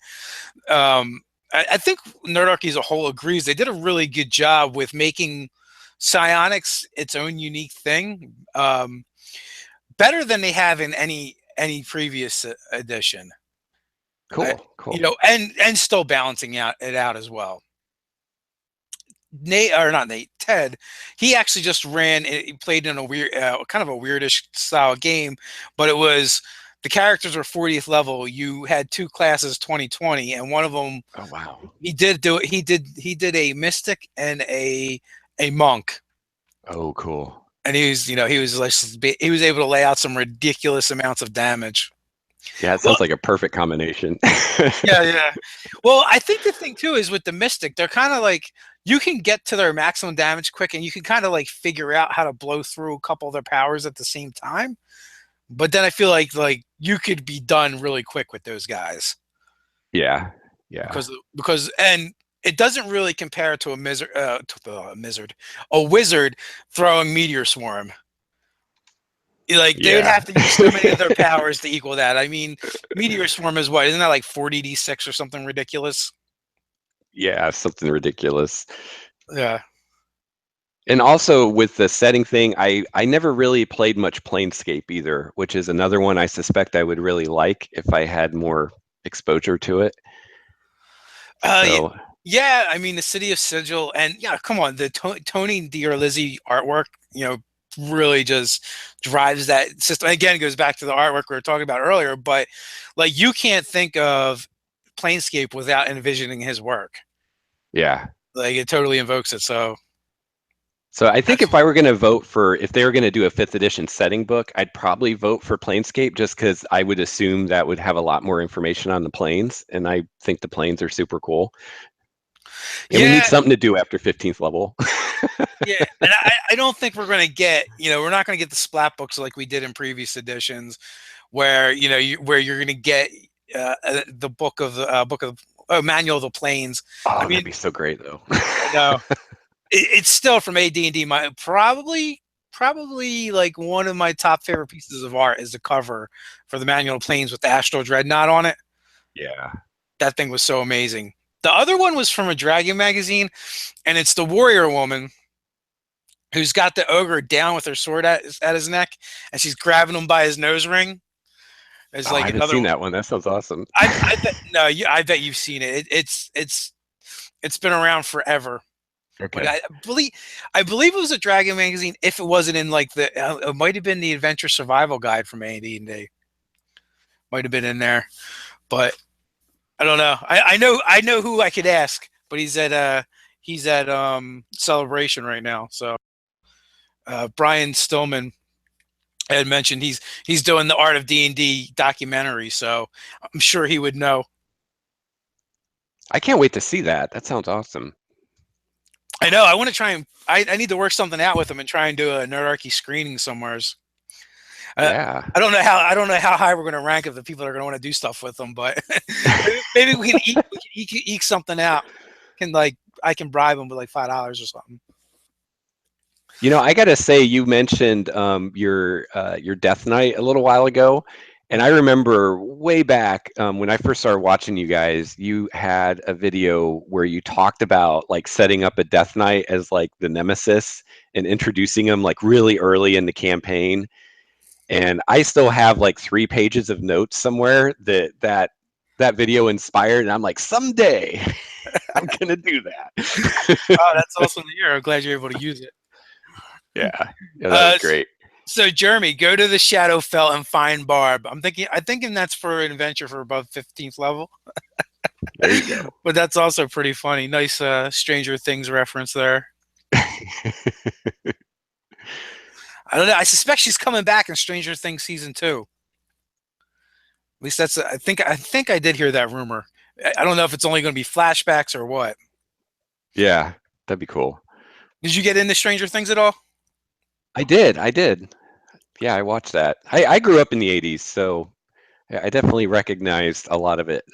I think Nerdarchy as a whole agrees they did a really good job with making Psionics its own unique thing, better than they have in any previous edition. I, Cool, you cool. know, and still balancing out it out as well. Nate, or not Nate, Ted, he actually just he played in a weird, kind of a weirdish style game, but it was the characters were 40th level. You had two classes 2020, and one of them Oh wow. he did do it. He did a mystic and a monk, Oh cool. and he was like he was able to lay out some ridiculous amounts of damage. Yeah, it Well, sounds like a perfect combination. yeah, yeah. Well, I think the thing too is with the Mystic, they're kind of like you can get to their maximum damage quick, and you can kind of like figure out how to blow through a couple of their powers at the same time. But then I feel like you could be done really quick with those guys Yeah, yeah, because and it doesn't really compare to a wizard throwing meteor swarm. Like they would yeah, have to use so many of their powers to equal that. I mean, meteor swarm is what? Isn't that like 40d6 or something ridiculous? yeah. Something ridiculous. Yeah. And also with the setting thing, I never really played much Planescape either, which is another one I suspect I would really like if I had more exposure to it. Yeah, So yeah. I mean, the City of Sigil, and yeah, come on, the Tony Lizzie artwork, really just drives that system. Again, it goes back to the artwork we were talking about earlier, but like you can't think of Planescape without envisioning his work. yeah. Like it totally invokes it. So So I think that's if I were going to vote for, if they were going to do a fifth edition setting book, I'd probably vote for Planescape just because I would assume that would have a lot more information on the planes, and I think the planes are super cool. And we need yeah, something to do after 15th level. yeah. And I don't think we're going to get, we're not going to get the splat books like we did in previous editions, where where you're going to get the book of manual of the planes. I Oh, that'd mean, be so great though. I know it's still from AD&D. My probably like one of my top favorite pieces of art is the cover for the manual of planes with the Astral Dreadnought on it. Yeah. That thing was so amazing. The other one was from a Dragon magazine, and it's the warrior woman who's got the ogre down with her sword at his neck, and she's grabbing him by his nose ring. It's Oh, I like haven't another. seen that one. That sounds awesome. I bet no, I bet you've seen it. It's been around forever. But Okay. I believe it was a Dragon magazine. If it wasn't in like it might have been the Adventure Survival Guide from AD&D. Might have been in there, but I don't know. I know who I could ask, but he's at Celebration right now. So Brian Stillman had mentioned he's doing the Art of D&D documentary, so I'm sure he would know. I can't wait to see that. That sounds awesome. I know. I want to try and I need to work something out with him and try and do a Nerdarchy screening somewheres. Uh, Yeah. I don't know how high we're going to rank of the people that are going to want to do stuff with them, but maybe we can eke something out. I can bribe him with like $5 or something. You know, I gotta say, you mentioned your Death Knight a little while ago, and I remember way back when I first started watching you guys, you had a video where you talked about like setting up a Death Knight as like the nemesis and introducing him like really early in the campaign. And I still have like 3 pages of notes somewhere that video inspired, and I'm like, someday I'm gonna do that. Oh, that's awesome to hear. I'm glad you're able to use it. Yeah, yeah, that was Uh, great. so Jeremy, go to the Shadowfell and find Barb. I'm thinking that's for an adventure for above 15th level, There you go. but that's also pretty funny. Nice Stranger Things reference there. I don't know. I suspect she's coming back in Stranger Things season 2. At least that's. I think I did hear that rumor. I don't know if it's only going to be flashbacks or what. Yeah, that'd be cool. Did you get into Stranger Things at all? I did. I did. Yeah, I watched that. I grew up in the 80s, so I definitely recognized a lot of it.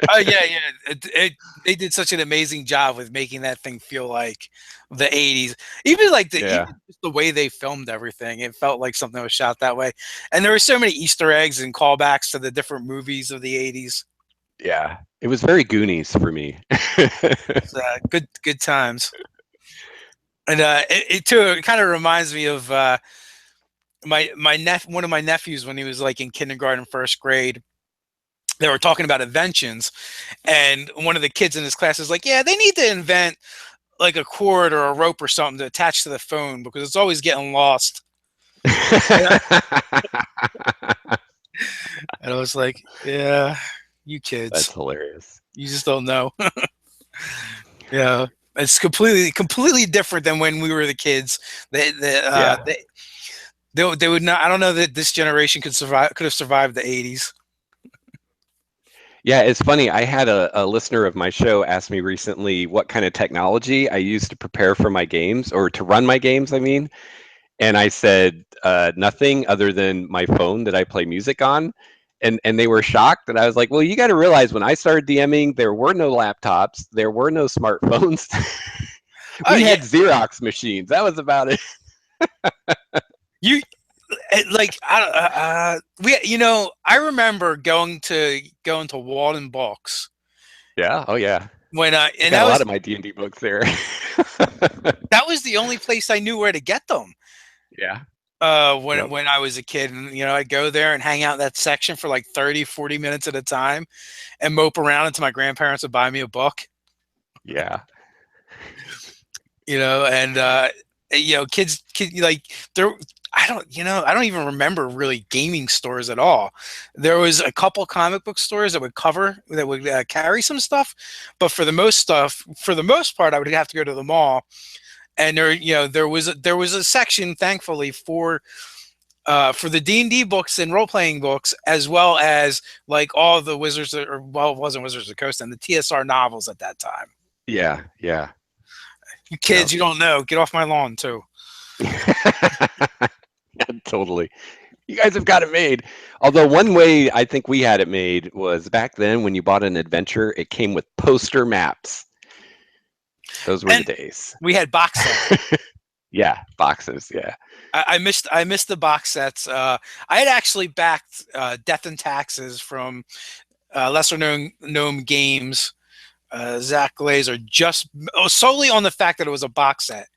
Oh yeah, yeah. They did such an amazing job with making that thing feel like the '80s. Even like Yeah, even just the way they filmed everything, it felt like something that was shot that way. And there were so many Easter eggs and callbacks to the different movies of the '80s. yeah. It was very Goonies for me. It's, good times. And it too, it kind of reminds me of one of my nephews when he was like in kindergarten, first grade. They were talking about inventions, and one of the kids in his class is like, "Yeah, they need to invent like a cord or a rope or something to attach to the phone because it's always getting lost." And I was like, "Yeah, you That's kids, hilarious. you just don't know." Yeah, it's completely different than when we were the kids. They Yeah. they would not. I don't know that this generation could have survived the '80s. Yeah, it's funny. I had a listener of my show ask me recently what kind of technology I use to prepare for my games or to run my games, I mean. And I said, nothing other than my phone that I play music on. And they were shocked. And I was like, well, you got to realize when I started DMing, there were no laptops, there were no smartphones. Oh We yeah, had Xerox machines. That was about it. you like we I remember going to Walden Books Yeah. Oh, yeah. when I and got a lot of my D&D books there. that was the only place I knew where to get them. Yeah. When Yep. I was a kid, and I'd go there and hang out in that section for like 30-40 minutes at a time and mope around until my grandparents would buy me a book. Yeah. And kids like there. I don't even remember really gaming stores at all. There was a couple comic book stores that would carry some stuff, but for the most part, I would have to go to the mall. And there was a section, thankfully, for the D&D books and role playing books, as well as like all the it wasn't Wizards of the Coast and the TSR novels at that time. Yeah. Yeah. You Yep. kids, you don't know. Get off my lawn too. Totally. You guys have got it made. Although one way I think we had it made was back then when you bought an adventure, it came with poster maps. Those were the And days. we had box sets. Yeah, boxes. Yeah. I missed the box sets. I had actually backed Death and Taxes from lesser known games. Zach Glazer solely on the fact that it was a box set.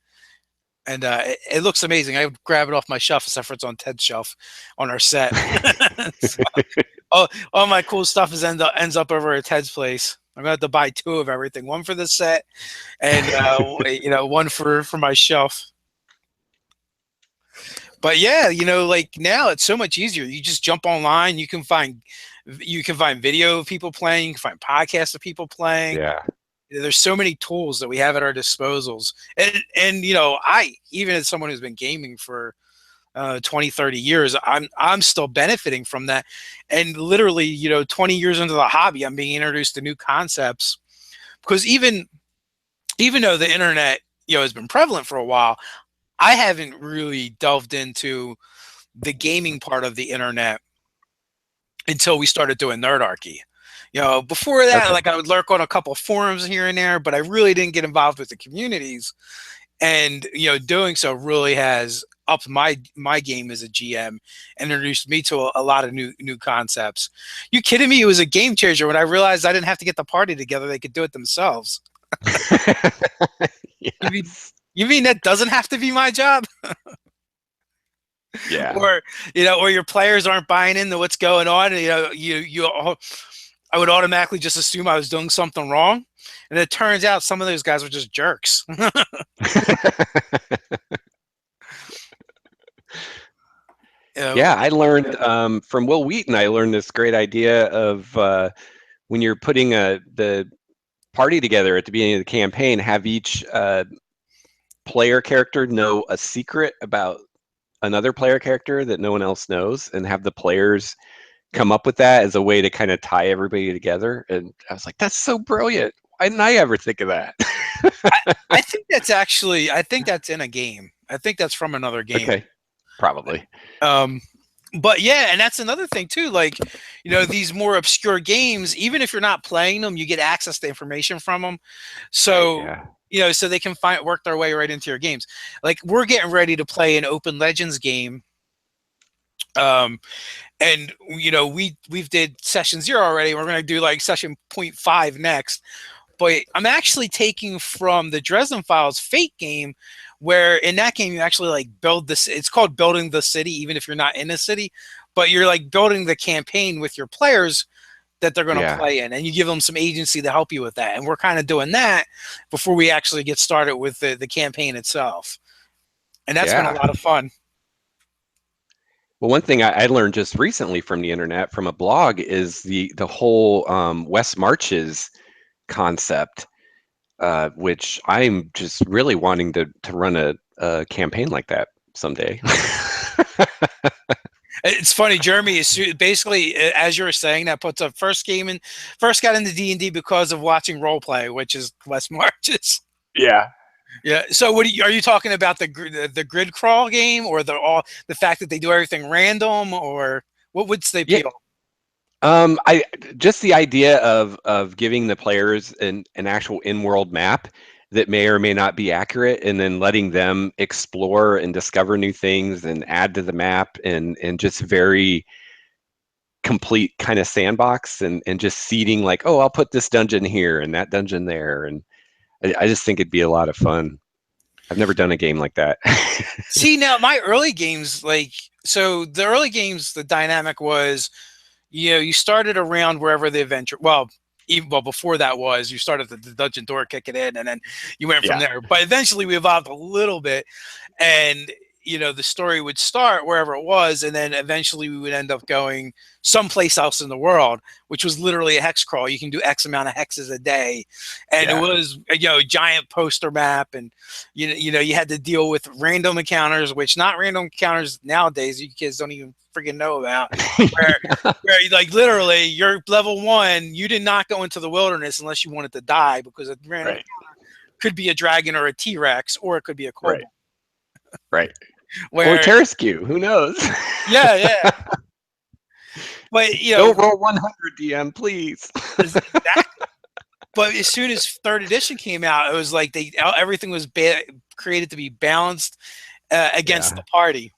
And it looks amazing. I would grab it off my shelf, except for it's on Ted's shelf on our set. So, all my cool stuff ends up over at Ted's place. I'm gonna have to buy two of everything, one for the set, and one for my shelf. But yeah, like now it's so much easier. You just jump online. You can find video of people playing. You can find podcasts of people playing. Yeah. There's so many tools that we have at our disposals, and I, even as someone who's been gaming for 20-30 years, I'm still benefiting from that. And literally, 20 years into the hobby, I'm being introduced to new concepts because even though the internet has been prevalent for a while, I haven't really delved into the gaming part of the internet until we started doing Nerdarchy. Before that, Okay. like I would lurk on a couple forums here and there, but I really didn't get involved with the communities. And doing so really has upped my game as a GM and introduced me to a lot of new concepts. You kidding me? It was a game changer when I realized I didn't have to get the party together; they could do it themselves. You mean Yes. you mean that doesn't have to be my job? Yeah. Or or your players aren't buying into what's going on? I would automatically just assume I was doing something wrong, and it turns out some of those guys were just jerks. you know, Yeah, I learned from Will Wheaton. I learned this great idea of when you're putting the party together at the beginning of the campaign, have each player character know a secret about another player character that no one else knows, and have the players come up with that as a way to kind of tie everybody together. And I was like, that's so brilliant. Why didn't I ever think of that? I think that's in a game. I think that's from another game. Okay, probably. Um, but yeah, and that's another thing too. Like, these more obscure games, even if you're not playing them, you get access to information from them. Right. So, Yeah. so they can work their way right into your games. Like we're getting ready to play an Open Legends game. Um, and we've did session 0 already. We're going to do like session .5 next. but I'm actually taking from the Dresden Files Fate game, where in that game you actually like build this. It's called building the city, even if you're not in a city, but you're like building the campaign with your players that they're going to Yeah. play in, and you give them some agency to help you with that. And we're kind of doing that before we actually get started with the campaign itself, and that's been a Yeah. lot of fun. Well, one thing I learned just recently from the internet, from a blog, is the whole West Marches concept, which I'm just really wanting to run a campaign like that someday. It's funny, Jeremy is basically, as you were saying, that puts up first got into D&D because of watching role play, which is West Marches. Yeah. Yeah. So, are you talking about the grid crawl game, or the fact that they do everything random, or what's the Yeah. appeal? I just the idea of giving the players an actual in-world map that may or may not be accurate, and then letting them explore and discover new things and add to the map, and just very complete kind of sandbox, and just seeding like, oh, I'll put this dungeon here and that dungeon there, and I just think it'd be a lot of fun. I've never done a game like that. See, now my early games, the early games, the dynamic was, you started around wherever the adventure. Well, even before that was, you started the dungeon door, kick it in, and then you went from Yeah. there. But eventually, we evolved a little bit, and the story would start wherever it was, and then eventually we would end up going someplace else in the world, which was literally a hex crawl. You can do X amount of hexes a day, and it Yeah. was a giant poster map, and you had to deal with random encounters, which not random encounters nowadays you kids don't even freaking know about. Where where like literally you're level 1, you did not go into the wilderness unless you wanted to die, because a random Right. could be a dragon or a T-Rex, or it could be a Right. kobold. Right. Or Where Terescue, who knows? yeah, yeah, but Don't roll 100, DM, please. exactly. But as soon as third edition came out, it was like everything was created to be balanced against Yeah. the party.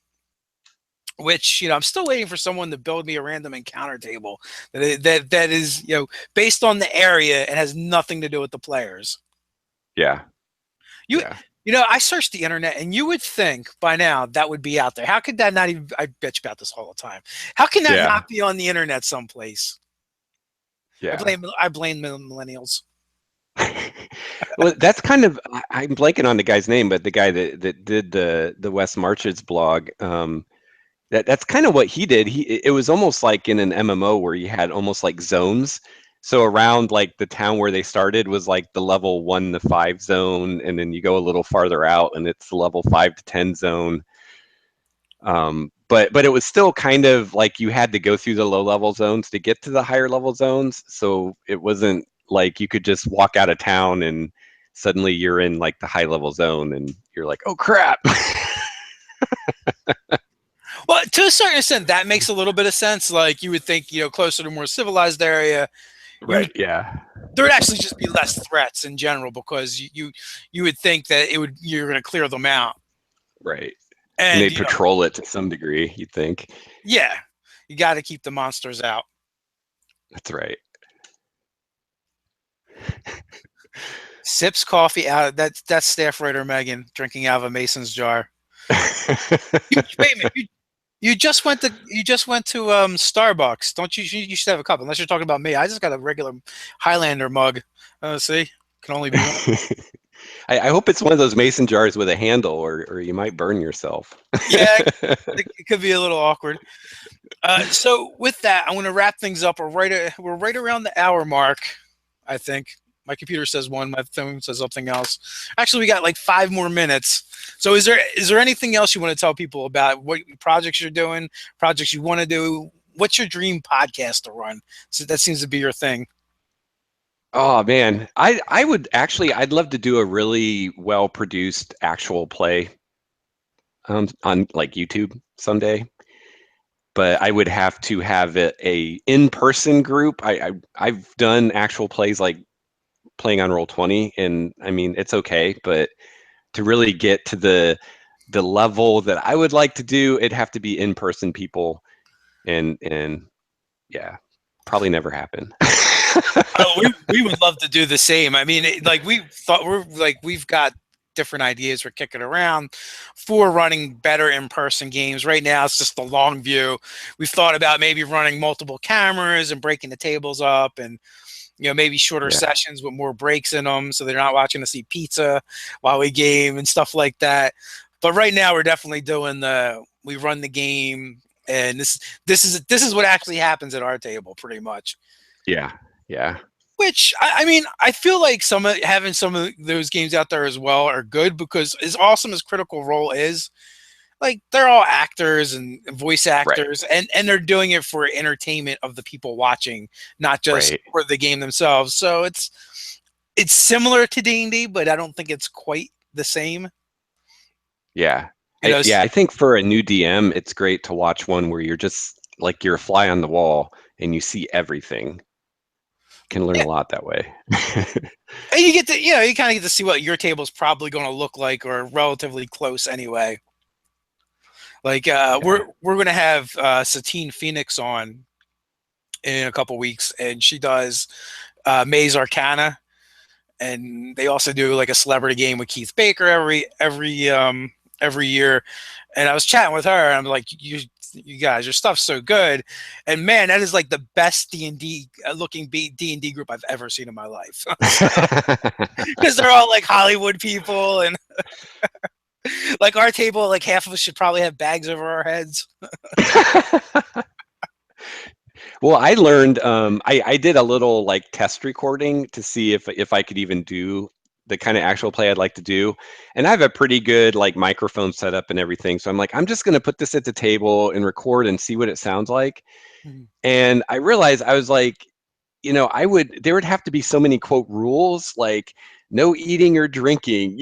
Which I'm still waiting for someone to build me a random encounter table that is based on the area and has nothing to do with the players. Yeah. You Yeah. I searched the internet, and you would think by now that would be out there. How could that not even? I bitch about this all the time. How can that Yeah. not be on the internet someplace? Yeah. I blame millennials. Well, that's kind of I'm blanking on the guy's name, but the guy that did the West Marches blog, that's kind of what he did. It was almost like in an MMO where you had almost like zones. So around like the town where they started was like the level 1 to 5 zone, and then you go a little farther out and it's the level 5 to 10 zone. But it was still kind of like you had to go through the low level zones to get to the higher level zones. So it wasn't like you could just walk out of town and suddenly you're in like the high level zone and you're like, oh crap. Well, to a certain extent, that makes a little bit of sense. Like you would think, closer to a more civilized area, you Right. would Yeah. there would actually just be less threats in general, because you would think that you're going to clear them out, Right. And and they'd patrol it to some degree, you'd think. yeah, you got to keep the monsters out. That's right. Sips coffee out. That's staff writer Megan drinking out of a mason's jar. Wait a minute. You just went to Starbucks. Don't you? You should have a cup. Unless you're talking about me. I just got a regular Highlander mug. See, can only be one. I hope it's one of those mason jars with a handle, or you might burn yourself. Yeah, it could be a little awkward. So with that, I'm going to wrap things up. We're right around the hour mark, I think. My computer says one. My phone says something else. Actually, we got like 5 more minutes. So is there anything else you want to tell people about what projects you're doing, projects you want to do? What's your dream podcast to run? So that seems to be your thing. Oh man, I would actually I'd love to do a really well produced actual play on like YouTube someday. But I would have to have a in-person group. I've done actual plays like playing on Roll20, and I mean it's okay, but to really get to the level that I would like to do, it'd have to be in-person people, and yeah, probably never happen. Oh, we would love to do the same. I mean, like we thought we've got different ideas we're kicking around for running better in-person games. Right now, it's just the long view. We've thought about maybe running multiple cameras and breaking the tables up, and maybe shorter Yeah. sessions with more breaks in them, so they're not watching us eat pizza while we game and stuff like that. But right now, we're definitely doing we run the game, and this is what actually happens at our table, pretty much. Yeah. Yeah. Which I mean, I feel like having some of those games out there as well are good because as awesome as Critical Role is, like they're all actors and voice Right. actors, and they're doing it for entertainment of the people watching, not just Right. for the game themselves. So it's similar to D&D, but I don't think it's quite the same. Yeah. You know, Yeah, I think for a new DM, it's great to watch one where you're just like you're a fly on the wall and you see everything. Can learn yeah, a lot that way. and you kind of get to see what your table's probably going to look like, or relatively close anyway. Like Yeah. we're gonna have Satine Phoenix on in a couple weeks, and she does Maze Arcana, and they also do like a celebrity game with Keith Baker every year. And I was chatting with her, and I'm like, you guys, your stuff's so good, and man, that is like the best D&D looking D&D group I've ever seen in my life. Because they're all like Hollywood people, and like our table, like half of us should probably have bags over our heads. Well, I learned I did a little like test recording to see if I could even do the kind of actual play I'd like to do. And I have a pretty good like microphone setup and everything. So I'm like, I'm just gonna put this at the table and record and see what it sounds like. Mhm. And I realized I was like, there would have to be so many quote rules, like no eating or drinking,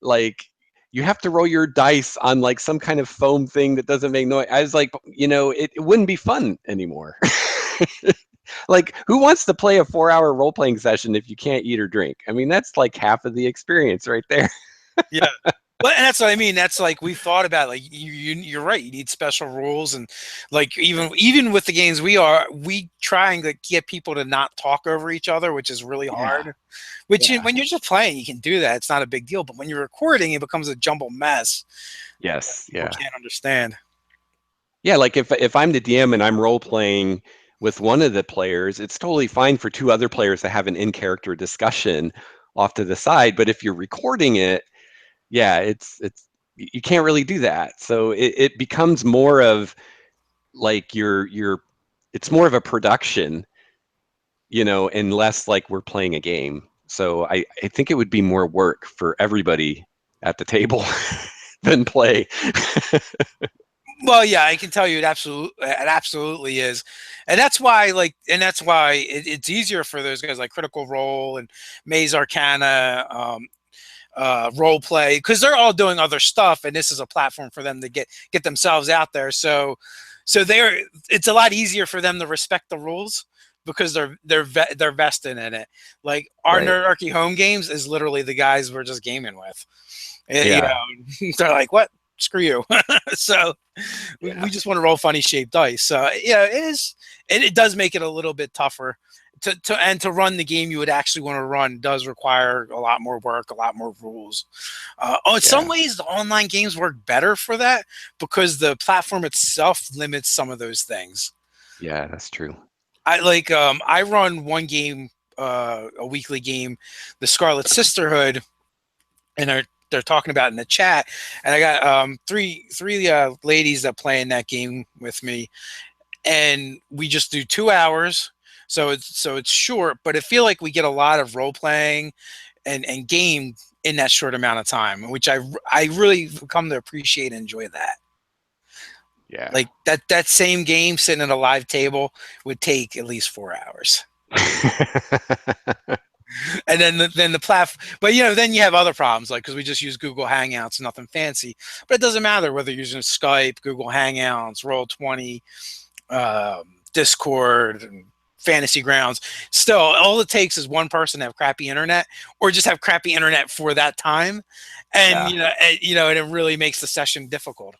like you have to roll your dice on like some kind of foam thing that doesn't make noise. I was like, it wouldn't be fun anymore. Like, who wants to play a 4-hour role playing session if you can't eat or drink? I mean, that's like half of the experience right there. Yeah. Well, and that's what I mean. That's like we thought about. Like you're right. You need special rules, and like even with the games we try and like, get people to not talk over each other, which is really Yeah. hard. Which Yeah. when you're just playing, you can do that. It's not a big deal. But when you're recording, it becomes a jumbled mess. Yes. People Yeah. can't understand. Yeah, like if I'm the DM and I'm role playing with one of the players, it's totally fine for two other players to have an in-character discussion off to the side. But if you're recording it, yeah, it's you can't really do that. So it becomes more of like it's more of a production, and less like we're playing a game. So I think it would be more work for everybody at the table than play. Well, yeah, I can tell you it absolutely is, and that's why it's easier for those guys like Critical Role and Maze Arcana, role play, because they're all doing other stuff, and this is a platform for them to get themselves out there. So it's a lot easier for them to respect the rules because they're vested in it. Like our Right. Nerdarchy home games is literally the guys we're just gaming with. Yeah. They're like, what? Screw you. So we Yeah. just want to roll funny shaped dice. So yeah, it is. It does make it a little bit tougher to run the game you would actually want to run does require a lot more work, a lot more rules. In some Yeah. ways, the online games work better for that because the platform itself limits some of those things. Yeah, that's true. I run one game, a weekly game, the Scarlet Sisterhood, and they're talking about it in the chat, and I got three ladies that play in that game with me, and we just do 2 hours. So it's short, but I feel like we get a lot of role playing and game in that short amount of time, which I really come to appreciate and enjoy that. Yeah. Like that same game sitting at a live table would take at least 4 hours. And then the platform, but then you have other problems, like because we just use Google Hangouts, nothing fancy. But it doesn't matter whether you're using Skype, Google Hangouts, Roll20, Discord, and Fantasy Grounds. Still, all it takes is one person to have crappy internet, or just have crappy internet for that time, and Yeah. and it really makes the session difficult.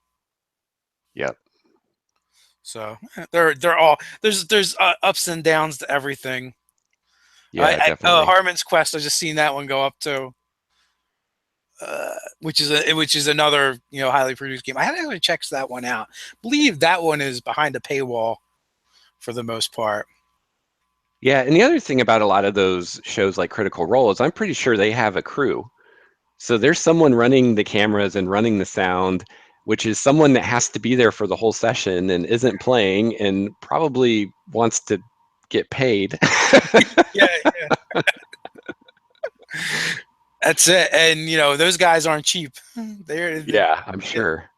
Yep. So they're all there's ups and downs to everything. Yeah, definitely. Harmon's Quest, I just seen that one go up to, which is another highly produced game. I had to actually check that one out. I believe that one is behind a paywall for the most part. Yeah, and the other thing about a lot of those shows like Critical Role is I'm pretty sure they have a crew. So there's someone running the cameras and running the sound, which is someone that has to be there for the whole session and isn't playing and probably wants to get paid. Yeah, that's it. And those guys aren't cheap. They're Yeah, I'm sure.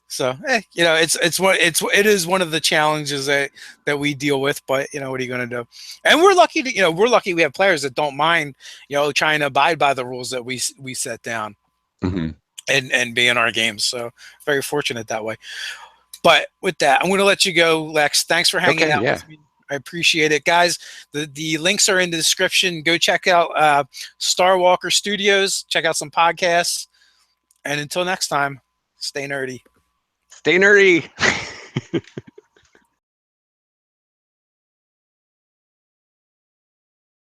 so it is one of the challenges that we deal with. But what are you going to do? And we're lucky to we're lucky we have players that don't mind trying to abide by the rules that we set down Hmm. and be in our games. So very fortunate that way. But with that, I'm going to let you go, Lex. Thanks for hanging Okay, out yeah. with me. I appreciate it, guys. The links are in the description. Go check out Starwalker Studios. Check out some podcasts. And until next time, stay nerdy. Stay nerdy.